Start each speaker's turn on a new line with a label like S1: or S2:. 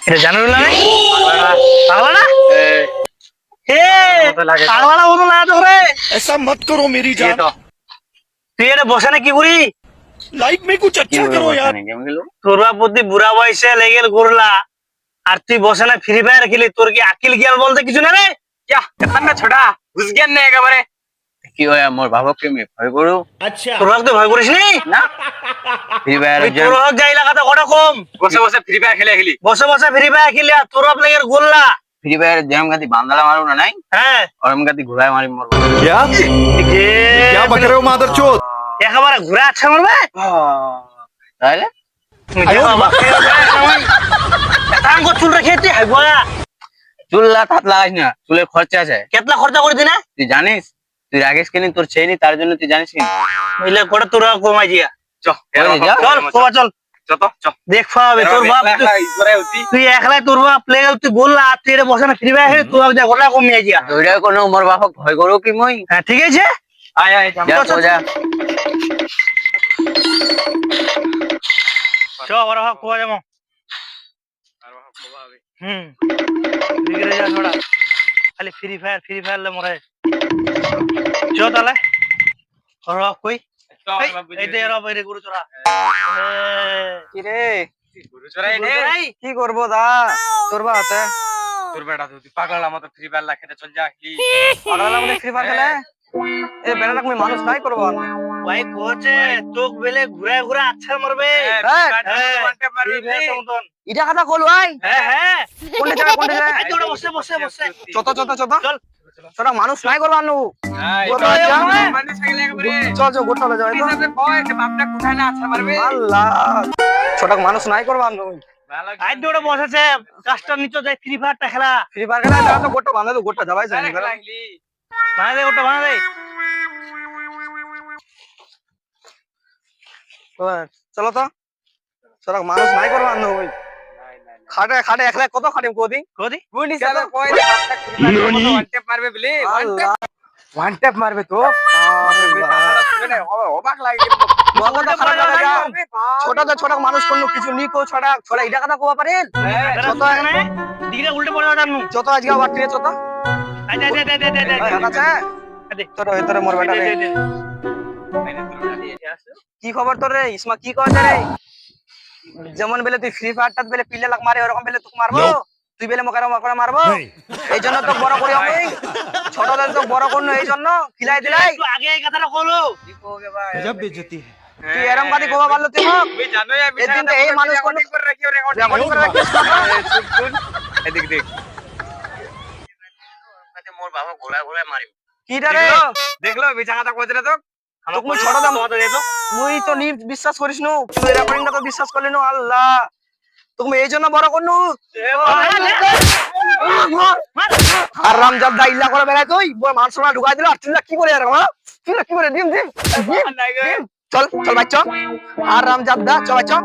S1: এটা জানুর না পাগলা না হে পাগলা মতো লাগা তো রে
S2: ऐसा मत करो मेरी जान।
S1: তুই এটা বসে না কি বুড়ি
S2: लाइफ में कुछ अच्छा करो यार।
S1: তোর প্রতি বুড়া বয়সে লেগে ঘুরলা আর তুই বসে না ফ্রি ফায়ার খেলি তোর কি আকিল জ্ঞান বলতে কিছু না রে
S3: কেতন ছোটা বুঝ জ্ঞান নেই একেবারে কি হয় মোর ভাবককে আমি ভয় করু
S2: अच्छा
S1: তোর তো ভয় করিস নি
S3: না ফ্রি ফায়ার
S1: তোর যাই লাগাতে কটা কম
S3: বসে বসে ফ্রি ফায়ার খেলি
S1: বসে বসে ফ্রি ফায়ার খেলি আর তোর লেগে গোল্লা
S3: ফ্রি ফায়ার যেরকম গাতি বান্দালা মারু না নাই
S1: হ্যাঁ
S3: ওরম গাতি ঘুরায় মারি মরব
S2: क्या क्या बक रहे हो मादरचोद।
S1: একেবারে ঘুরে আছে মারবে
S3: তাহলে
S1: চুল রেখেছি
S3: চুল হাত লাগাইস না চুলের খরচা আছে
S1: কেতলা খরচা করে দিনা
S3: তুই জানিস তুই রাগেশ কেন তোর চেয়ে তার জন্য তুই জানিস কিনা
S1: মিলে করে তোরা কমাই দিয়া
S3: চল
S1: চল কমা চল
S3: চল
S1: দেখ পাবে তোর বাপ তুই একলাই তোর বাপ লেগে তুই বললা আর তুই এটা বসে না ফ্রি ফায়ার তোর বাপ যা গোটা কমিয়ে দিয়া
S3: ওইটা কোনো মোর বাপক ভয় করো কি মই
S1: হ্যাঁ ঠিক আছে
S3: আয় আয় যা
S1: চ ওরা ভাব কোয়া যাবো বিগড়ে যা ছোড়া খালি ফ্রি ফায়ার লে মরে চ তাহলে ওরা কই এইটা এরা বাইরে গুরু চোরা
S3: কি রে
S1: গুরু চোরাই
S3: কি করবো দা তোর বা আছে তোর বেটা তুই পাগলা মতো ফ্রি ফায়ার লা খেতে চল যা কি
S1: পাগলা মতো ফ্রি ফায়ার খেলে
S3: এ বেটা তুমি মানুষ নাই করবো
S1: ভাই কোচে তোক বেলে ঘুরে ঘুরে আচ্ছা মারবে
S3: এটা কথা কল ভাই
S1: হ্যাঁ
S3: কোনটা যাবে কোনটা যাবে
S1: এই তোরা বসে
S3: চত
S1: চল
S3: তোরা মানুষ নাই করবো আনু চল চল গোটা হলে যাবে আল্লাহ ছোট মানুষ নাই করবো আনু
S1: আই দৌড়ে বসেছে কাস্টার নিচে যাই ফ্রি ফায়ারটা খেলা
S3: ফ্রি ফায়ার খেলা যাও তো গোটা বাঁধা তো গোটা যাবাই যায়
S1: বানা দে ওটা বানা দে
S3: চলো তো ছোট মানুষ নাই করবো আনু খাটে খাটে একলা কত খাটিম কোদি
S1: কোদি
S3: বুনি সালা কই ওয়ান ট্যাপ মারবে বলে ওয়ান ট্যাপ মারবে তো অবাক লাগে ছোট মানুষ কোনো কিছু নি কো ছোট ছোট এটা কথা কবা পারেন
S1: যত এখানে দিকে উল্টে পড়ে জানু
S3: যত আজকে বাটিয়ে ছোট
S1: আই দে
S3: আচ্ছা তোর ভিতরে মোর বেটা রে কি খবর তোর রে ইসমা কি কয় রে যেমন বেলে তুই ফ্রি ফায়ারটা বেলে পিলে লাগ মারে ওরকম বেলে তুই মারবো তুই বেলে মকরা মারবো এইজন্য তো বড় করি আমি ছোটদের তো বড় করনো এইজন্য খিলাই দিলাই
S1: তুই আগে এই কথাটা বলো
S3: কি কওগে ভাই
S2: गजब बेइज्जती है।
S3: তুই এরকম কথা কবা পারলো তুই আমি জানোই আমি এদিন তো এই মানুষ কোন করে রাখিও রেকর্ডিং করে রাখিস শুন এদিক দেখ মানে মোর বাবা ঘোড়া ঘোড়া মারি কিটা রে দেখলো বিছানাটা কইতে তো তুমি ছোট দাম মত দে তো মুই তো নি বিশ্বাস করিস নু তুই রেকর্ডিংটা তো বিশ্বাস করলি নু আল্লাহ তুমি এই জন্য বড় করনু আর রামজাদ দা ইল্লা করে বেড়াই তুই মানসরা ঢুকাই দিল আর তুই কি করে আর তুই কি করে দিম চল চল বাচ্চা আর রামজাদ দা চল বাচ্চা